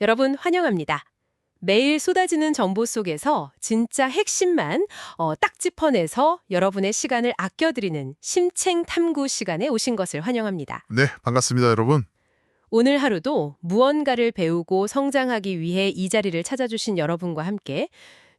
여러분 환영합니다. 매일 쏟아지는 정보 속에서 진짜 핵심만 딱 짚어내서 여러분의 시간을 아껴드리는 심층 탐구 시간에 오신 것을 환영합니다. 네, 반갑습니다, 여러분. 오늘 하루도 무언가를 배우고 성장하기 위해 이 자리를 찾아주신 여러분과 함께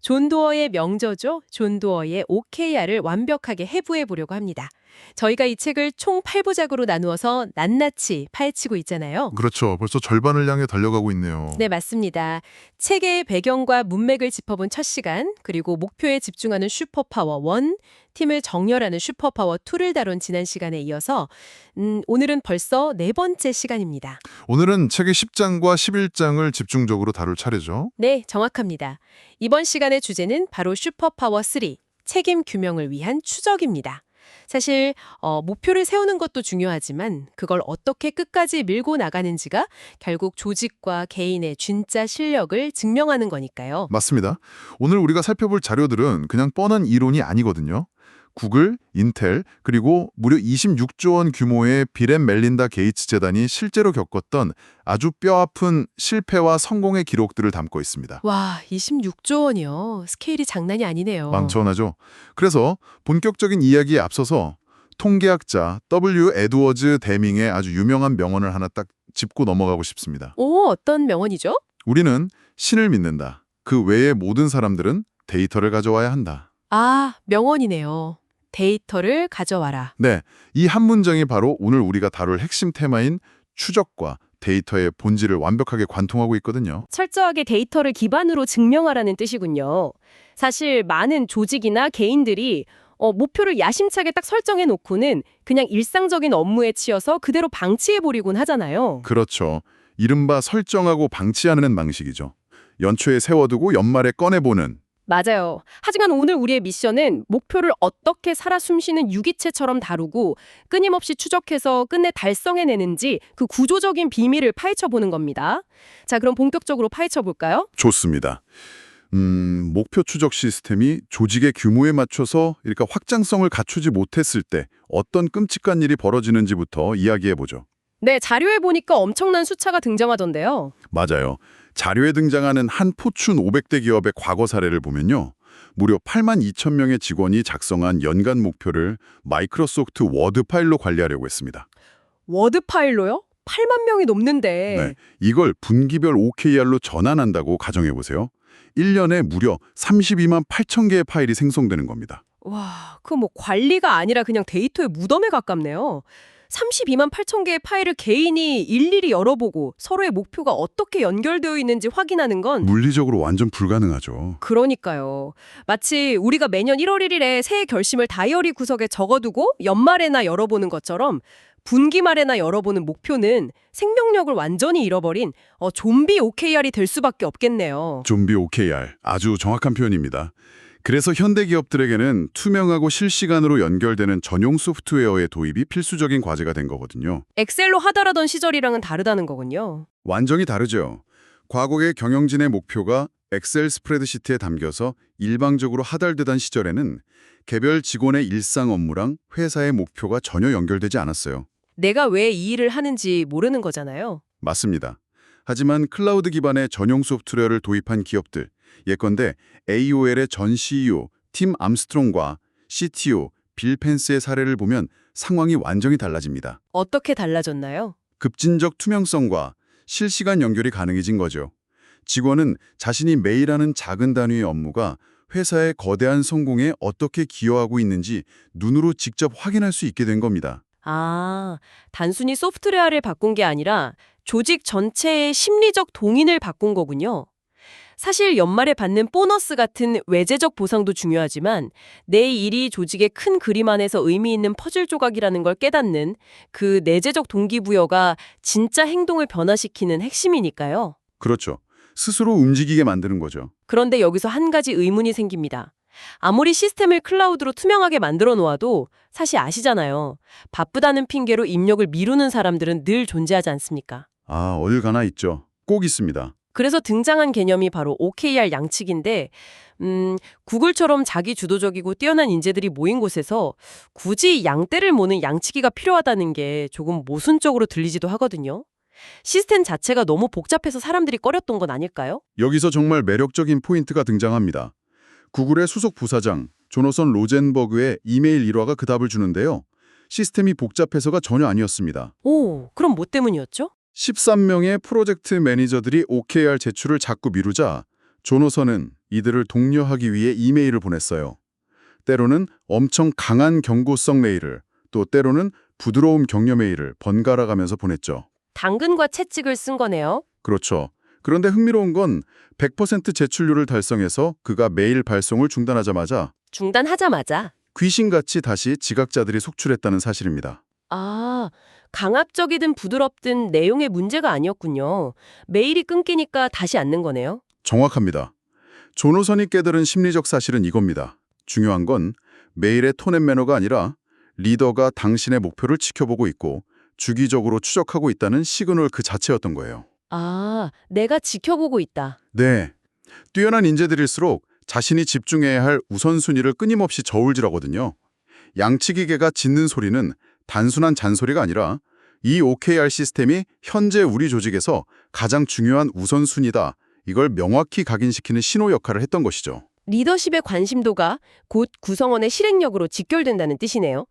존 도어의 명저죠. 존 도어의 OKR을 완벽하게 해부해 보려고 합니다. 저희가 이 책을 총 8부작으로 나누어서 낱낱이 파헤치고 있잖아요. 그렇죠. 벌써 절반을 향해 달려가고 있네요. 네, 맞습니다. 책의 배경과 문맥을 짚어본 첫 시간, 그리고 목표에 집중하는 슈퍼파워 1, 팀을 정렬하는 슈퍼파워 2를 다룬 지난 시간에 이어서 오늘은 벌써 네 번째 시간입니다. 오늘은 책의 10장과 11장을 집중적으로 다룰 차례죠. 네, 정확합니다. 이번 시간의 주제는 바로 슈퍼파워 3, 책임 규명을 위한 추적입니다. 사실 목표를 세우는 것도 중요하지만 그걸 어떻게 끝까지 밀고 나가는지가 결국 조직과 개인의 진짜 실력을 증명하는 거니까요. 맞습니다. 오늘 우리가 살펴볼 자료들은 그냥 뻔한 이론이 아니거든요. 구글, 인텔, 그리고 무려 26조 원 규모의 빌 앤 멜린다 게이츠 재단이 실제로 겪었던 아주 뼈아픈 실패와 성공의 기록들을 담고 있습니다. 와, 26조 원이요. 스케일이 장난이 아니네요. 망천하죠. 그래서 본격적인 이야기에 앞서서 통계학자 W. 에드워즈 데밍의 아주 유명한 명언을 하나 딱 짚고 넘어가고 싶습니다. 오, 어떤 명언이죠? 우리는 신을 믿는다. 그 외의 모든 사람들은 데이터를 가져와야 한다. 아, 명언이네요. 데이터를 가져와라. 네, 이 한 문장이 바로 오늘 우리가 다룰 핵심 테마인 추적과 데이터의 본질을 완벽하게 관통하고 있거든요. 철저하게 데이터를 기반으로 증명하라는 뜻이군요. 사실 많은 조직이나 개인들이 목표를 야심차게 딱 설정해 놓고는 그냥 일상적인 업무에 치여서 그대로 방치해버리곤 하잖아요. 그렇죠. 이른바 설정하고 방치하는 방식이죠. 연초에 세워두고 연말에 꺼내보는. 맞아요. 하지만 오늘 우리의 미션은 목표를 어떻게 살아 숨쉬는 유기체처럼 다루고 끊임없이 추적해서 끝내 달성해내는지 그 구조적인 비밀을 파헤쳐보는 겁니다. 자, 그럼 본격적으로 파헤쳐볼까요? 좋습니다. 목표 추적 시스템이 조직의 규모에 맞춰서 이렇게 확장성을 갖추지 못했을 때 어떤 끔찍한 일이 벌어지는지부터 이야기해보죠. 네, 자료에 보니까 엄청난 숫자가 등장하던데요. 맞아요. 자료에 등장하는 한 포춘 500대 기업의 과거 사례를 보면요. 무려 8만 2천 명의 직원이 작성한 연간 목표를 마이크로소프트 워드 파일로 관리하려고 했습니다. 워드 파일로요? 8만 명이 넘는데. 네, 이걸 분기별 OKR로 전환한다고 가정해보세요. 1년에 무려 32만 8천 개의 파일이 생성되는 겁니다. 와, 그 뭐 관리가 아니라 그냥 데이터의 무덤에 가깝네요. 32만 8천 개의 파일을 개인이 일일이 열어보고 서로의 목표가 어떻게 연결되어 있는지 확인하는 건 물리적으로 완전 불가능하죠. 그러니까요. 마치 우리가 매년 1월 1일에 새해 결심을 다이어리 구석에 적어두고 연말에나 열어보는 것처럼 분기 말에나 열어보는 목표는 생명력을 완전히 잃어버린 좀비 OKR이 될 수밖에 없겠네요. 좀비 OKR, 아주 정확한 표현입니다. 그래서 현대 기업들에게는 투명하고 실시간으로 연결되는 전용 소프트웨어의 도입이 필수적인 과제가 된 거거든요. 엑셀로 하달하던 시절이랑은 다르다는 거군요. 완전히 다르죠. 과거의 경영진의 목표가 엑셀 스프레드시트에 담겨서 일방적으로 하달되던 시절에는 개별 직원의 일상 업무랑 회사의 목표가 전혀 연결되지 않았어요. 내가 왜 이 일을 하는지 모르는 거잖아요. 맞습니다. 하지만 클라우드 기반의 전용 소프트웨어를 도입한 기업들, 예컨대 AOL의 전 CEO 팀 암스트롱과 CTO 빌 펜스의 사례를 보면 상황이 완전히 달라집니다. 어떻게 달라졌나요? 급진적 투명성과 실시간 연결이 가능해진 거죠. 직원은 자신이 매일 하는 작은 단위의 업무가 회사의 거대한 성공에 어떻게 기여하고 있는지 눈으로 직접 확인할 수 있게 된 겁니다. 아, 단순히 소프트웨어를 바꾼 게 아니라 조직 전체의 심리적 동인을 바꾼 거군요. 사실 연말에 받는 보너스 같은 외재적 보상도 중요하지만 내 일이 조직의 큰 그림 안에서 의미 있는 퍼즐 조각이라는 걸 깨닫는 그 내재적 동기부여가 진짜 행동을 변화시키는 핵심이니까요. 그렇죠. 스스로 움직이게 만드는 거죠. 그런데 여기서 한 가지 의문이 생깁니다. 아무리 시스템을 클라우드로 투명하게 만들어 놓아도 사실 아시잖아요. 바쁘다는 핑계로 입력을 미루는 사람들은 늘 존재하지 않습니까? 아, 어딜 가나 있죠. 꼭 있습니다. 그래서 등장한 개념이 바로 OKR 양측인데 구글처럼 자기 주도적이고 뛰어난 인재들이 모인 곳에서 굳이 양떼를 모는 양치기가 필요하다는 게 조금 모순적으로 들리지도 하거든요. 시스템 자체가 너무 복잡해서 사람들이 꺼렸던 건 아닐까요? 여기서 정말 매력적인 포인트가 등장합니다. 구글의 수석 부사장 조너선 로젠버그의 이메일 일화가 그 답을 주는데요. 시스템이 복잡해서가 전혀 아니었습니다. 오, 그럼 뭐 때문이었죠? 13명의 프로젝트 매니저들이 OKR 제출을 자꾸 미루자 조너선은 이들을 독려하기 위해 이메일을 보냈어요. 때로는 엄청 강한 경고성 메일을, 또 때로는 부드러운 격려 메일을 번갈아 가면서 보냈죠. 당근과 채찍을 쓴 거네요. 그렇죠. 그런데 흥미로운 건 100% 제출률을 달성해서 그가 메일 발송을 중단하자마자 중단하자마자. 귀신같이 다시 지각자들이 속출했다는 사실입니다. 아, 강압적이든 부드럽든 내용의 문제가 아니었군요. 메일이 끊기니까 다시 앉는 거네요. 정확합니다. 조노선이 깨달은 심리적 사실은 이겁니다. 중요한 건 메일의 톤 앤 매너가 아니라 리더가 당신의 목표를 지켜보고 있고 주기적으로 추적하고 있다는 시그널 그 자체였던 거예요. 아, 내가 지켜보고 있다. 네. 뛰어난 인재들일수록 자신이 집중해야 할 우선순위를 끊임없이 저울질하거든요. 양치기계가 짖는 소리는 단순한 잔소리가 아니라 이 OKR 시스템이 현재 우리 조직에서 가장 중요한 우선순위다. 이걸 명확히 각인시키는 신호 역할을 했던 것이죠. 리더십의 관심도가 곧 구성원의 실행력으로 직결된다는 뜻이네요.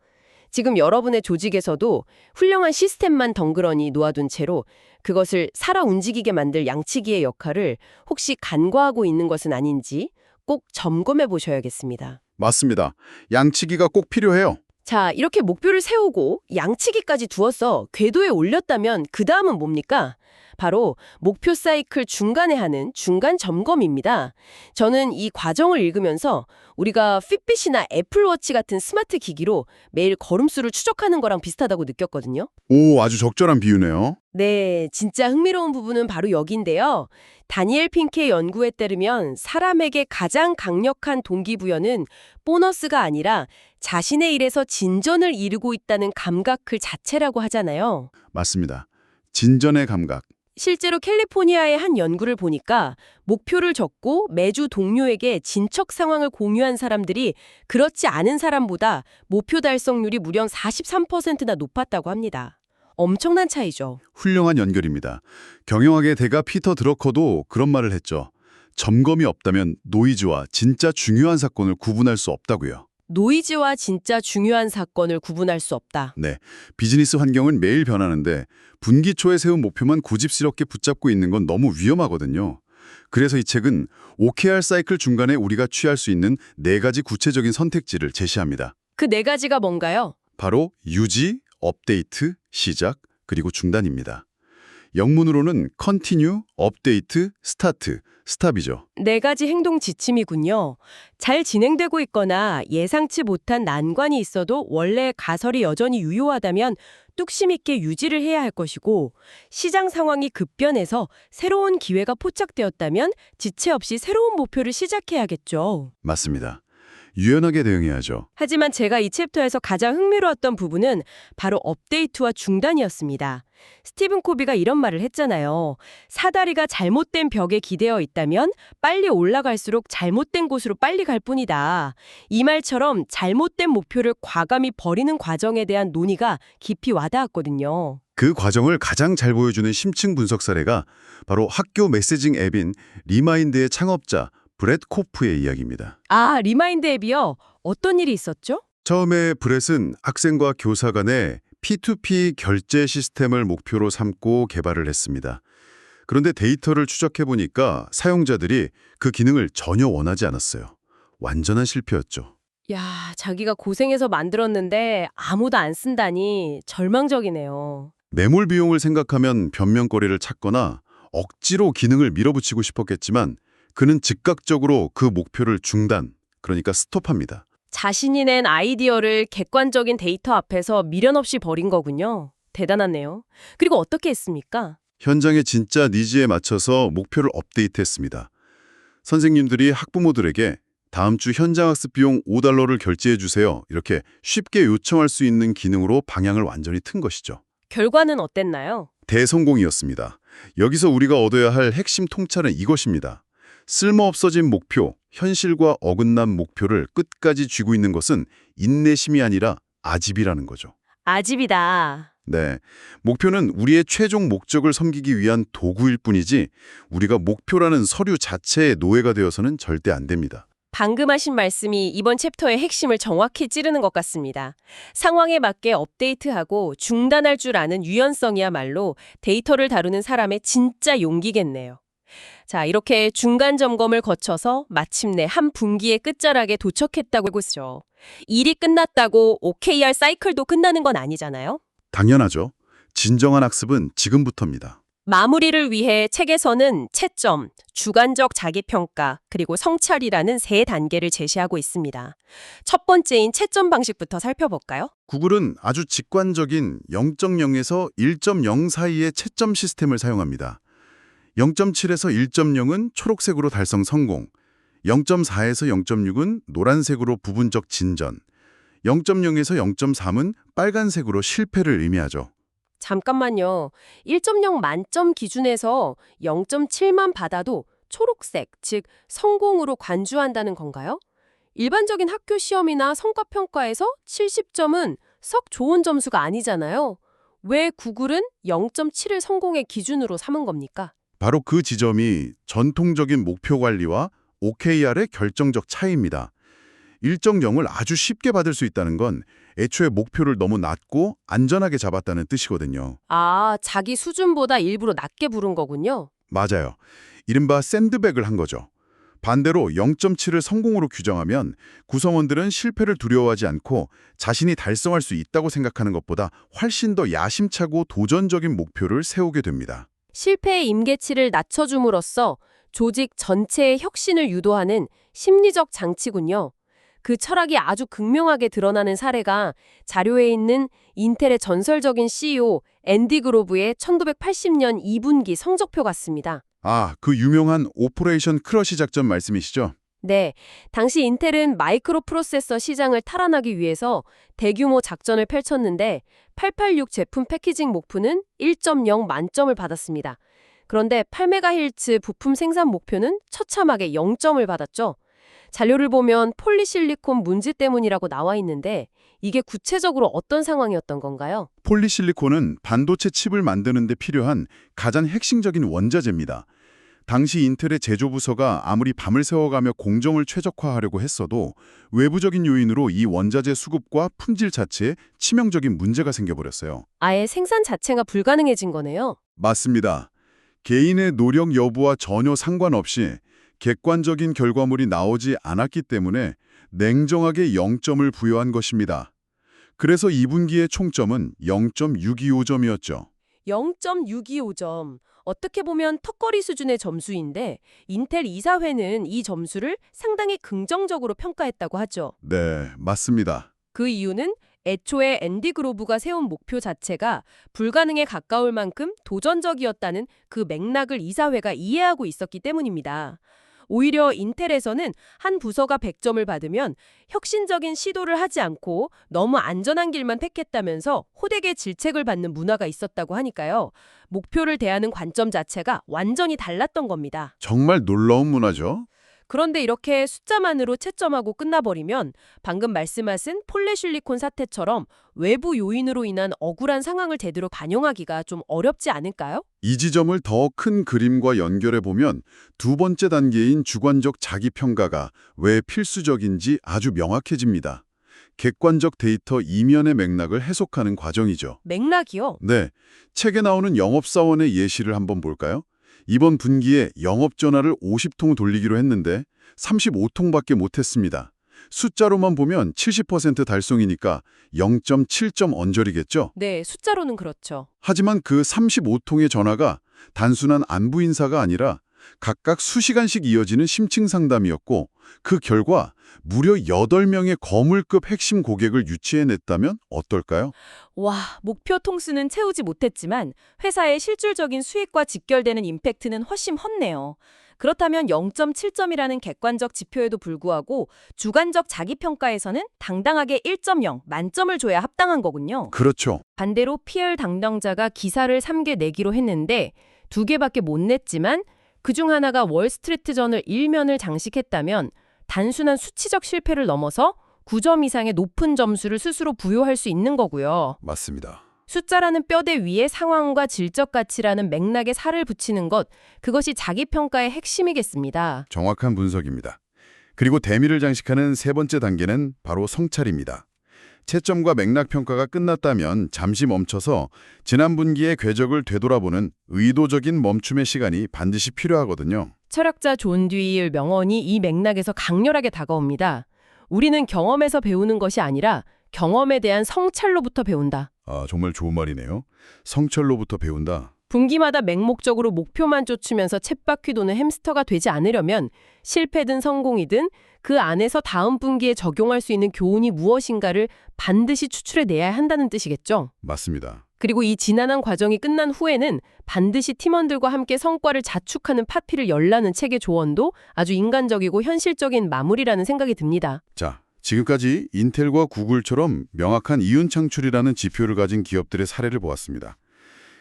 지금 여러분의 조직에서도 훌륭한 시스템만 덩그러니 놓아둔 채로 그것을 살아 움직이게 만들 양치기의 역할을 혹시 간과하고 있는 것은 아닌지 꼭 점검해 보셔야겠습니다. 맞습니다. 양치기가 꼭 필요해요. 자, 이렇게 목표를 세우고 양치기까지 두어서 궤도에 올렸다면 그 다음은 뭡니까? 바로 목표 사이클 중간에 하는 중간 점검입니다. 저는 이 과정을 읽으면서 우리가 핏빗이나 애플워치 같은 스마트 기기로 매일 걸음수를 추적하는 거랑 비슷하다고 느꼈거든요. 오, 아주 적절한 비유네요. 네, 진짜 흥미로운 부분은 바로 여기인데요. 다니엘 핑크의 연구에 따르면 사람에게 가장 강력한 동기부여는 보너스가 아니라 자신의 일에서 진전을 이루고 있다는 감각 그 자체라고 하잖아요. 맞습니다. 진전의 감각. 실제로 캘리포니아의 한 연구를 보니까 목표를 적고 매주 동료에게 진척 상황을 공유한 사람들이 그렇지 않은 사람보다 목표 달성률이 무려 43%나 높았다고 합니다. 엄청난 차이죠. 훌륭한 연결입니다. 경영학의 대가 피터 드러커도 그런 말을 했죠. 점검이 없다면 노이즈와 진짜 중요한 사건을 구분할 수 없다고요. 노이즈와 진짜 중요한 사건을 구분할 수 없다. 네, 비즈니스 환경은 매일 변하는데 분기 초에 세운 목표만 고집스럽게 붙잡고 있는 건 너무 위험하거든요. 그래서 이 책은 OKR 사이클 중간에 우리가 취할 수 있는 4가지 구체적인 선택지를 제시합니다. 그 4가지가 뭔가요? 바로 유지, 업데이트, 시작, 그리고 중단입니다. 영문으로는 continue, update, start, stop이죠. 4가지 행동 지침이군요. 잘 진행되고 있거나 예상치 못한 난관이 있어도 원래 가설이 여전히 유효하다면 뚝심 있게 유지를 해야 할 것이고, 시장 상황이 급변해서 새로운 기회가 포착되었다면 지체 없이 새로운 목표를 시작해야겠죠. 맞습니다. 유연하게 대응해야죠. 하지만 제가 이 챕터에서 가장 흥미로웠던 부분은 바로 업데이트와 중단이었습니다. 스티븐 코비가 이런 말을 했잖아요. 사다리가 잘못된 벽에 기대어 있다면 빨리 올라갈수록 잘못된 곳으로 빨리 갈 뿐이다. 이 말처럼 잘못된 목표를 과감히 버리는 과정에 대한 논의가 깊이 와닿았거든요. 그 과정을 가장 잘 보여주는 심층 분석 사례가 바로 학교 메시징 앱인 리마인드의 창업자 브렛 코프의 이야기입니다. 아, 리마인드 앱이요? 어떤 일이 있었죠? 처음에 브렛은 학생과 교사 간의 P2P 결제 시스템을 목표로 삼고 개발을 했습니다. 그런데 데이터를 추적해보니까 사용자들이 그 기능을 전혀 원하지 않았어요. 완전한 실패였죠. 야, 자기가 고생해서 만들었는데 아무도 안 쓴다니 절망적이네요. 매몰 비용을 생각하면 변명거리를 찾거나 억지로 기능을 밀어붙이고 싶었겠지만 그는 즉각적으로 그 목표를 중단, 그러니까 스톱합니다. 자신이 낸 아이디어를 객관적인 데이터 앞에서 미련 없이 버린 거군요. 대단하네요. 그리고 어떻게 했습니까? 현장의 진짜 니즈에 맞춰서 목표를 업데이트했습니다. 선생님들이 학부모들에게 다음 주 현장학습 비용 $5를 결제해 주세요. 이렇게 쉽게 요청할 수 있는 기능으로 방향을 완전히 튼 것이죠. 결과는 어땠나요? 대성공이었습니다. 여기서 우리가 얻어야 할 핵심 통찰은 이것입니다. 쓸모없어진 목표, 현실과 어긋난 목표를 끝까지 쥐고 있는 것은 인내심이 아니라 아집이라는 거죠. 아집이다. 네. 목표는 우리의 최종 목적을 섬기기 위한 도구일 뿐이지 우리가 목표라는 서류 자체의 노예가 되어서는 절대 안 됩니다. 방금 하신 말씀이 이번 챕터의 핵심을 정확히 찌르는 것 같습니다. 상황에 맞게 업데이트하고 중단할 줄 아는 유연성이야말로 데이터를 다루는 사람의 진짜 용기겠네요. 자, 이렇게 중간 점검을 거쳐서 마침내 한 분기의 끝자락에 도착했다고 하고있죠. 일이 끝났다고 OKR 사이클도 끝나는 건 아니잖아요. 당연하죠. 진정한 학습은 지금부터입니다. 마무리를 위해 책에서는 채점, 주관적 자기평가, 그리고 성찰이라는 세 단계를 제시하고 있습니다. 첫 번째인 채점 방식부터 살펴볼까요? 구글은 아주 직관적인 0.0에서 1.0 사이의 채점 시스템을 사용합니다. 0.7에서 1.0은 초록색으로 달성 성공, 0.4에서 0.6은 노란색으로 부분적 진전, 0.0에서 0.3은 빨간색으로 실패를 의미하죠. 잠깐만요. 1.0 만점 기준에서 0.7만 받아도 초록색, 즉 성공으로 관주한다는 건가요? 일반적인 학교 시험이나 성과평가에서 70점은 썩 좋은 점수가 아니잖아요. 왜 구글은 0.7을 성공의 기준으로 삼은 겁니까? 바로 그 지점이 전통적인 목표 관리와 OKR의 결정적 차이입니다. 1.0을 아주 쉽게 받을 수 있다는 건 애초에 목표를 너무 낮고 안전하게 잡았다는 뜻이거든요. 아, 자기 수준보다 일부러 낮게 부른 거군요. 맞아요. 이른바 샌드백을 한 거죠. 반대로 0.7을 성공으로 규정하면 구성원들은 실패를 두려워하지 않고 자신이 달성할 수 있다고 생각하는 것보다 훨씬 더 야심차고 도전적인 목표를 세우게 됩니다. 실패의 임계치를 낮춰줌으로써 조직 전체의 혁신을 유도하는 심리적 장치군요. 그 철학이 아주 극명하게 드러나는 사례가 자료에 있는 인텔의 전설적인 CEO 앤디 그로브의 1980년 2분기 성적표 같습니다. 아, 그 유명한 오퍼레이션 크러쉬 작전 말씀이시죠? 네, 당시 인텔은 마이크로 프로세서 시장을 탈환하기 위해서 대규모 작전을 펼쳤는데 886 제품 패키징 목표는 1.0 만점을 받았습니다. 그런데 8MHz 부품 생산 목표는 처참하게 0점을 받았죠. 자료를 보면 폴리실리콘 문제 때문이라고 나와 있는데 이게 구체적으로 어떤 상황이었던 건가요? 폴리실리콘은 반도체 칩을 만드는 데 필요한 가장 핵심적인 원자재입니다. 당시 인텔의 제조부서가 아무리 밤을 새워가며 공정을 최적화하려고 했어도 외부적인 요인으로 이 원자재 수급과 품질 자체에 치명적인 문제가 생겨버렸어요. 아예 생산 자체가 불가능해진 거네요. 맞습니다. 개인의 노력 여부와 전혀 상관없이 객관적인 결과물이 나오지 않았기 때문에 냉정하게 0점을 부여한 것입니다. 그래서 2분기의 총점은 0.625점이었죠. 0.625점. 어떻게 보면 턱걸이 수준의 점수인데 인텔 이사회는 이 점수를 상당히 긍정적으로 평가했다고 하죠. 네, 맞습니다. 그 이유는 애초에 앤디 그로브가 세운 목표 자체가 불가능에 가까울 만큼 도전적이었다는 그 맥락을 이사회가 이해하고 있었기 때문입니다. 오히려 인텔에서는 한 부서가 100점을 받으면 혁신적인 시도를 하지 않고 너무 안전한 길만 택했다면서 호되게 질책을 받는 문화가 있었다고 하니까요. 목표를 대하는 관점 자체가 완전히 달랐던 겁니다. 정말 놀라운 문화죠. 그런데 이렇게 숫자만으로 채점하고 끝나버리면 방금 말씀하신 폴리실리콘 사태처럼 외부 요인으로 인한 억울한 상황을 제대로 반영하기가 좀 어렵지 않을까요? 이 지점을 더 큰 그림과 연결해 보면 두 번째 단계인 주관적 자기평가가 왜 필수적인지 아주 명확해집니다. 객관적 데이터 이면의 맥락을 해석하는 과정이죠. 맥락이요? 네, 책에 나오는 영업사원의 예시를 한번 볼까요? 이번 분기에 영업전화를 50통 돌리기로 했는데 35통밖에 못했습니다. 숫자로만 보면 70% 달성이니까 0.7점 언저리겠죠? 네, 숫자로는 그렇죠. 하지만 그 35통의 전화가 단순한 안부 인사가 아니라 각각 수시간씩 이어지는 심층 상담이었고 그 결과 무려 8명의 거물급 핵심 고객을 유치해냈다면 어떨까요? 와, 목표 통수는 채우지 못했지만 회사의 실질적인 수익과 직결되는 임팩트는 훨씬 컸네요. 그렇다면 0.7점이라는 객관적 지표에도 불구하고 주관적 자기평가에서는 당당하게 1.0 만점을 줘야 합당한 거군요. 그렇죠. 반대로 PR 담당자가 기사를 3개 내기로 했는데 2개밖에 못 냈지만 그중 하나가 월스트리트저널 1면을 장식했다면 단순한 수치적 실패를 넘어서 9점 이상의 높은 점수를 스스로 부여할 수 있는 거고요. 맞습니다. 숫자라는 뼈대 위에 상황과 질적 가치라는 맥락에 살을 붙이는 것, 그것이 자기평가의 핵심이겠습니다. 정확한 분석입니다. 그리고 대미를 장식하는 세 번째 단계는 바로 성찰입니다. 채점과 맥락 평가가 끝났다면 잠시 멈춰서 지난 분기의 궤적을 되돌아보는 의도적인 멈춤의 시간이 반드시 필요하거든요. 철학자 존 듀이의 명언이 이 맥락에서 강렬하게 다가옵니다. 우리는 경험에서 배우는 것이 아니라 경험에 대한 성찰로부터 배운다. 아, 정말 좋은 말이네요. 성찰로부터 배운다. 분기마다 맹목적으로 목표만 쫓으면서 쳇바퀴 도는 햄스터가 되지 않으려면 실패든 성공이든 그 안에서 다음 분기에 적용할 수 있는 교훈이 무엇인가를 반드시 추출해내야 한다는 뜻이겠죠. 맞습니다. 그리고 이 지난한 과정이 끝난 후에는 반드시 팀원들과 함께 성과를 자축하는 파티를 열라는 책의 조언도 아주 인간적이고 현실적인 마무리라는 생각이 듭니다. 자, 지금까지 인텔과 구글처럼 명확한 이윤 창출이라는 지표를 가진 기업들의 사례를 보았습니다.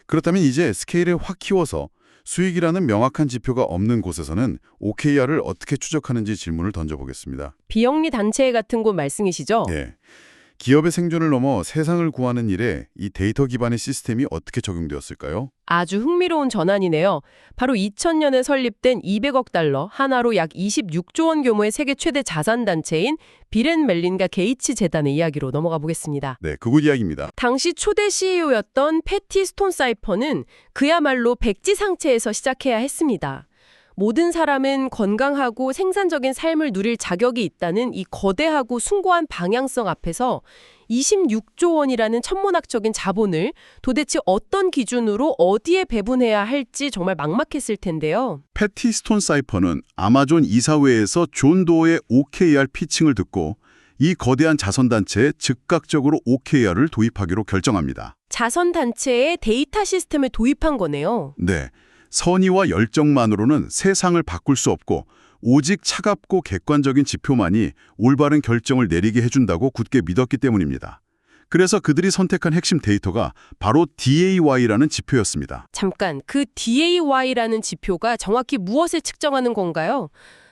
그렇다면 이제 스케일을 확 키워서 수익이라는 명확한 지표가 없는 곳에서는 OKR을 어떻게 추적하는지 질문을 던져보겠습니다. 비영리 단체 같은 곳 말씀이시죠? 네. 기업의 생존을 넘어 세상을 구하는 일에 이 데이터 기반의 시스템이 어떻게 적용되었을까요? 아주 흥미로운 전환이네요. 바로 2000년에 설립된 200억 달러, 하나로 약 26조 원 규모의 세계 최대 자산단체인 빌 앤 멜린다 게이츠 재단의 이야기로 넘어가 보겠습니다. 네, 그곳 이야기입니다. 당시 초대 CEO였던 패티 스톤사이퍼는 그야말로 백지상체에서 시작해야 했습니다. 모든 사람은 건강하고 생산적인 삶을 누릴 자격이 있다는 이 거대하고 숭고한 방향성 앞에서 26조 원이라는 천문학적인 자본을 도대체 어떤 기준으로 어디에 배분해야 할지 정말 막막했을 텐데요. 패티 스톤 사이퍼는 아마존 이사회에서 존 도어의 OKR 피칭을 듣고 이 거대한 자선단체에 즉각적으로 OKR을 도입하기로 결정합니다. 자선단체에 데이터 시스템을 도입한 거네요. 네, 선의와 열정만으로는 세상을 바꿀 수 없고 오직 차갑고 객관적인 지표만이 올바른 결정을 내리게 해준다고 굳게 믿었기 때문입니다. 그래서 그들이 선택한 핵심 데이터가 바로 DAY라는 지표였습니다. 잠깐, 그 DAY라는 지표가 정확히 무엇을 측정하는 건가요?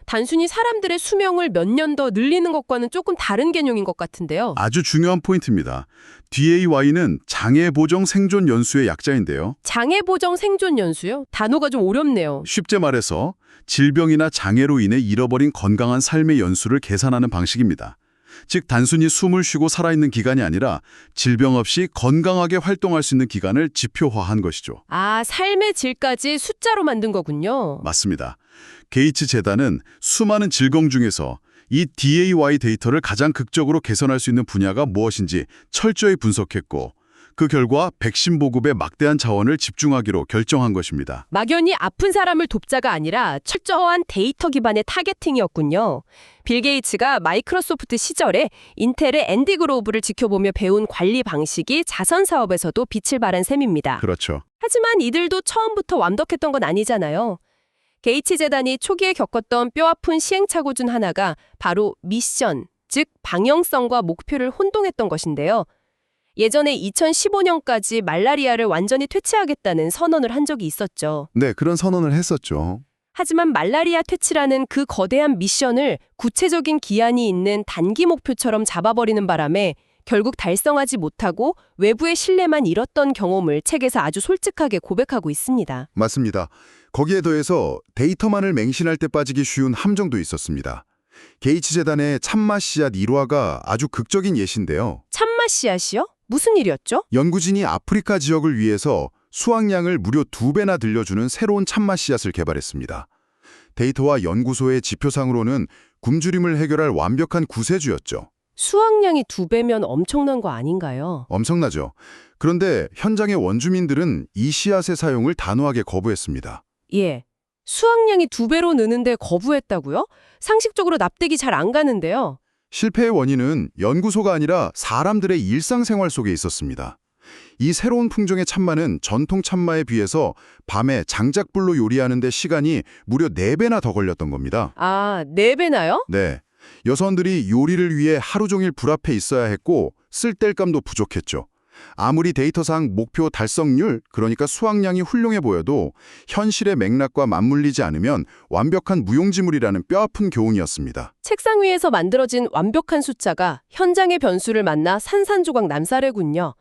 단순히 사람들의 수명을 몇 년 더 늘리는 것과는 조금 다른 개념인 것 같은데요. 아주 중요한 포인트입니다. DAY는 장애보정 생존 연수의 약자인데요. 장애보정 생존 연수요? 단어가 좀 어렵네요. 쉽게 말해서 질병이나 장애로 인해 잃어버린 건강한 삶의 연수를 계산하는 방식입니다. 즉 단순히 숨을 쉬고 살아있는 기간이 아니라 질병 없이 건강하게 활동할 수 있는 기간을 지표화한 것이죠. 아, 삶의 질까지 숫자로 만든 거군요. 맞습니다. 게이츠 재단은 수많은 질병 중에서 이 DAY 데이터를 가장 극적으로 개선할 수 있는 분야가 무엇인지 철저히 분석했고 그 결과 백신 보급에 막대한 자원을 집중하기로 결정한 것입니다. 막연히 아픈 사람을 돕자가 아니라 철저한 데이터 기반의 타겟팅이었군요. 빌 게이츠가 마이크로소프트 시절에 인텔의 앤디 그로브를 지켜보며 배운 관리 방식이 자선 사업에서도 빛을 발한 셈입니다. 그렇죠. 하지만 이들도 처음부터 완벽했던 건 아니잖아요. 게이츠 재단이 초기에 겪었던 뼈아픈 시행착오 중 하나가 바로 미션, 즉 방향성과 목표를 혼동했던 것인데요. 예전에 2015년까지 말라리아를 완전히 퇴치하겠다는 선언을 한 적이 있었죠. 네, 그런 선언을 했었죠. 하지만 말라리아 퇴치라는 그 거대한 미션을 구체적인 기한이 있는 단기 목표처럼 잡아버리는 바람에 결국 달성하지 못하고 외부의 신뢰만 잃었던 경험을 책에서 아주 솔직하게 고백하고 있습니다. 맞습니다. 거기에 더해서 데이터만을 맹신할 때 빠지기 쉬운 함정도 있었습니다. 게이츠 재단의 참맛 씨앗 1화가 아주 극적인 예시인데요. 참맛 씨앗이요? 무슨 일이었죠? 연구진이 아프리카 지역을 위해서 수확량을 무려 2배나 들려주는 새로운 참맛 씨앗을 개발했습니다. 데이터와 연구소의 지표상으로는 굶주림을 해결할 완벽한 구세주였죠. 수확량이 2배면 엄청난 거 아닌가요? 엄청나죠. 그런데 현장의 원주민들은 이 씨앗의 사용을 단호하게 거부했습니다. 예. 수확량이 2배로 느는데 거부했다고요? 상식적으로 납득이 잘 안 가는데요. 실패의 원인은 연구소가 아니라 사람들의 일상생활 속에 있었습니다. 이 새로운 품종의 참마는 전통 참마에 비해서 밤에 장작불로 요리하는 데 시간이 무려 4배나 더 걸렸던 겁니다. 아, 4배나요? 네. 여선들이 요리를 위해 하루 종일 불 앞에 있어야 했고 쓸데감도 부족했죠. 아무리 데이터상 목표 달성률, 그러니까 수확량이 훌륭해 보여도 현실의 맥락과 맞물리지 않으면 완벽한 무용지물이라는 뼈아픈 교훈이었습니다. 책상 위에서 만들어진 완벽한 숫자가 현장의 변수를 만나 산산조각 남사래군요.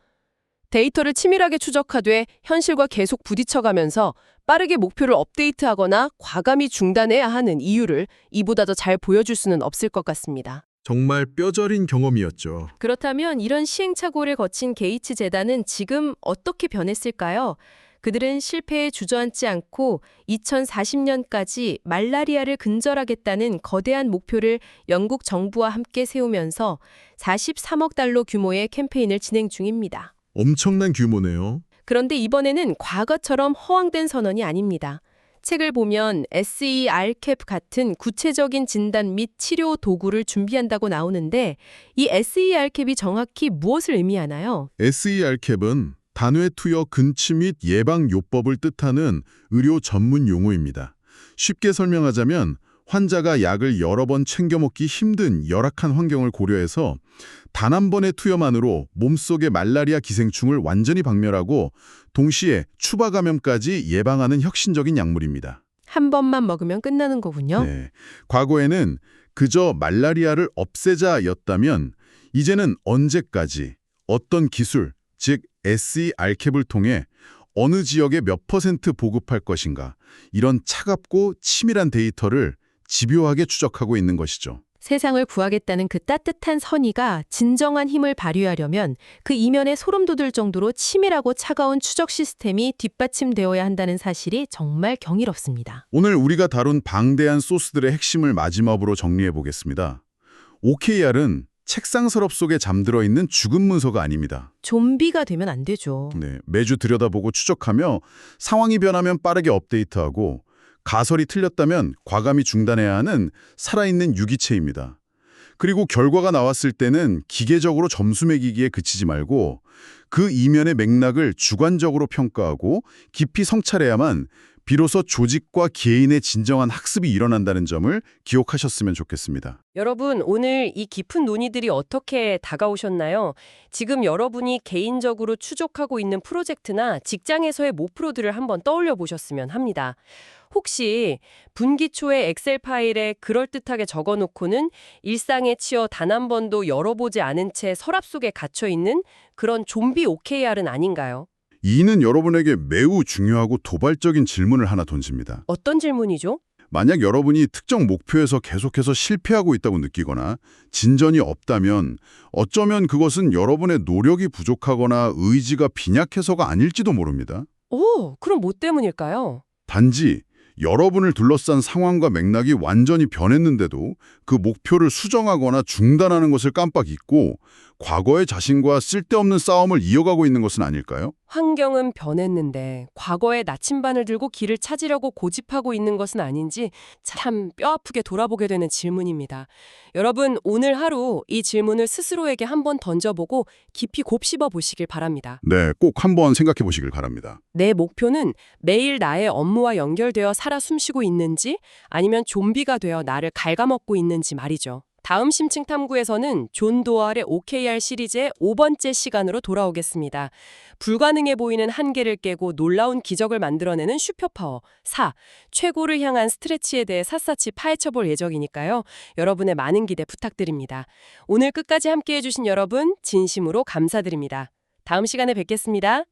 데이터를 치밀하게 추적하되 현실과 계속 부딪혀가면서 빠르게 목표를 업데이트하거나 과감히 중단해야 하는 이유를 이보다 더 잘 보여줄 수는 없을 것 같습니다. 정말 뼈저린 경험이었죠. 그렇다면 이런 시행착오를 거친 게이츠 재단은 지금 어떻게 변했을까요? 그들은 실패에 주저앉지 않고 2040년까지 말라리아를 근절하겠다는 거대한 목표를 영국 정부와 함께 세우면서 43억 달러 규모의 캠페인을 진행 중입니다. 엄청난 규모네요. 그런데 이번에는 과거처럼 허황된 선언이 아닙니다. 책을 보면 SERCAP 같은 구체적인 진단 및 치료 도구를 준비한다고 나오는데 이 SERCAP이 정확히 무엇을 의미하나요? SERCAP은 단외 투여 근치 및 예방 요법을 뜻하는 의료 전문 용어입니다. 쉽게 설명하자면 환자가 약을 여러 번 챙겨 먹기 힘든 열악한 환경을 고려해서 단 한 번의 투여만으로 몸속의 말라리아 기생충을 완전히 박멸하고 동시에 추가 감염까지 예방하는 혁신적인 약물입니다. 한 번만 먹으면 끝나는 거군요. 네. 과거에는 그저 말라리아를 없애자였다면 이제는 언제까지 어떤 기술, 즉 SERCAP을 통해 어느 지역에 몇 % 보급할 것인가 이런 차갑고 치밀한 데이터를 집요하게 추적하고 있는 것이죠. 세상을 구하겠다는 그 따뜻한 선의가 진정한 힘을 발휘하려면 그 이면에 소름 돋을 정도로 치밀하고 차가운 추적 시스템이 뒷받침되어야 한다는 사실이 정말 경이롭습니다. 오늘 우리가 다룬 방대한 소스들의 핵심을 마지막으로 정리해 보겠습니다. OKR은 책상 서랍 속에 잠들어 있는 죽은 문서가 아닙니다. 좀비가 되면 안 되죠. 네, 매주 들여다보고 추적하며 상황이 변하면 빠르게 업데이트하고 가설이 틀렸다면 과감히 중단해야 하는 살아있는 유기체입니다. 그리고 결과가 나왔을 때는 기계적으로 점수 매기기에 그치지 말고 그 이면의 맥락을 주관적으로 평가하고 깊이 성찰해야만 비로소 조직과 개인의 진정한 학습이 일어난다는 점을 기억하셨으면 좋겠습니다. 여러분, 오늘 이 깊은 논의들이 어떻게 다가오셨나요? 지금 여러분이 개인적으로 추적하고 있는 프로젝트나 직장에서의 목표들을 한번 떠올려 보셨으면 합니다. 혹시 분기 초에 엑셀 파일에 그럴듯하게 적어놓고는 일상에 치여 단 한 번도 열어보지 않은 채 서랍 속에 갇혀있는 그런 좀비 OKR은 아닌가요? 이는 여러분에게 매우 중요하고 도발적인 질문을 하나 던집니다. 어떤 질문이죠? 만약 여러분이 특정 목표에서 계속해서 실패하고 있다고 느끼거나 진전이 없다면 어쩌면 그것은 여러분의 노력이 부족하거나 의지가 빈약해서가 아닐지도 모릅니다. 오, 그럼 뭐 때문일까요? 단지 여러분을 둘러싼 상황과 맥락이 완전히 변했는데도 그 목표를 수정하거나 중단하는 것을 깜빡 잊고 과거의 자신과 쓸데없는 싸움을 이어가고 있는 것은 아닐까요? 환경은 변했는데 과거의 나침반을 들고 길을 찾으려고 고집하고 있는 것은 아닌지 참 뼈아프게 돌아보게 되는 질문입니다. 여러분, 오늘 하루 이 질문을 스스로에게 한번 던져보고 깊이 곱씹어 보시길 바랍니다. 네, 꼭 한번 생각해 보시길 바랍니다. 내 목표는 매일 나의 업무와 연결되어 살아 숨쉬고 있는지 아니면 좀비가 되어 나를 갉아먹고 있는지 말이죠. 다음 심층 탐구에서는 존 도알의 OKR 시리즈의 5번째 시간으로 돌아오겠습니다. 불가능해 보이는 한계를 깨고 놀라운 기적을 만들어내는 슈퍼파워 4. 최고를 향한 스트레치에 대해 샅샅이 파헤쳐볼 예정이니까요. 여러분의 많은 기대 부탁드립니다. 오늘 끝까지 함께해 주신 여러분 진심으로 감사드립니다. 다음 시간에 뵙겠습니다.